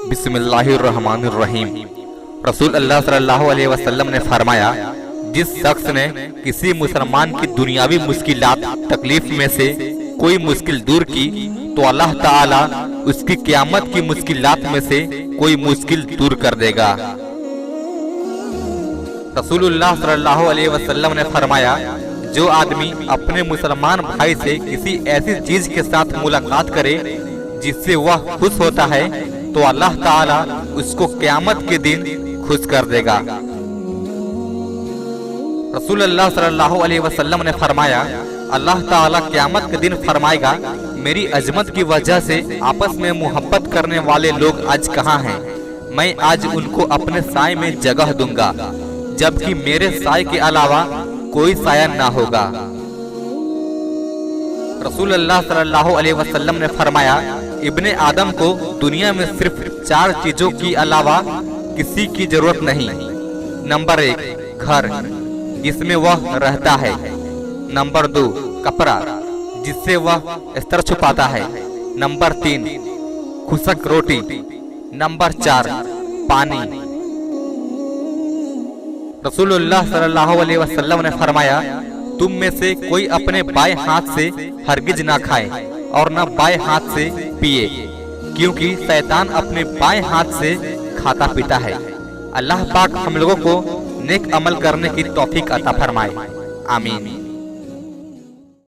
बिस्मिल्लाहिर्रहमानिर्रहीम। रसूल अल्लाह सल्लल्लाहु अलैहि वसल्लम ने फरमाया, जिस शख्स ने किसी मुसलमान की दुनियावी मुश्किलात तकलीफ में से कोई मुश्किल दूर की तो अल्लाह ताला उसकी क़यामत की मुश्किलात में से कोई मुश्किल दूर कर देगा। रसूलुल्लाह सल्लल्लाहु अलैहि वसल्लम ने फरमाया, जो आदमी अपने मुसलमान भाई से किसी ऐसी चीज के साथ मुलाकात करे जिससे वह खुश होता है तो अल्लाह ताला उसको क़यामत के दिन खुश कर देगा। रसूलुल्लाह सल्लल्लाहु अलैहि वसल्लम ने फरमाया, अल्लाह ताला क़यामत के दिन फरमाएगा, मेरी अजमत की वजह से आपस में मोहब्बत करने वाले लोग आज कहाँ हैं? मैं आज उनको अपने साए में जगह दूंगा, जबकि मेरे साए के अलावा कोई साया ना होगा। रसूलुल्लाह सल्लल्लाहु अलैहि वसल्लम ने फरमाया, इब्ने आदम को दुनिया में सिर्फ 4 चीजों की अलावा किसी की जरूरत नहीं। नंबर 1 घर, जिसमें वह रहता है। नंबर 2 कपड़ा, जिससे वह स्तर छुपाता है। नंबर 3 खुशक रोटी। नंबर 4 पानी। रसूलुल्लाह सल्लल्लाहु अलैहि वसल्लम ने फरमाया, तुम में से कोई अपने बाएं हाथ से हरगिज ना खाए और न बाएं हाथ से पिए, क्योंकि शैतान अपने बाएं हाथ से खाता पीता है। अल्लाह पाक हम लोगों को नेक अमल करने की तौफीक अता फरमाए। आमीन।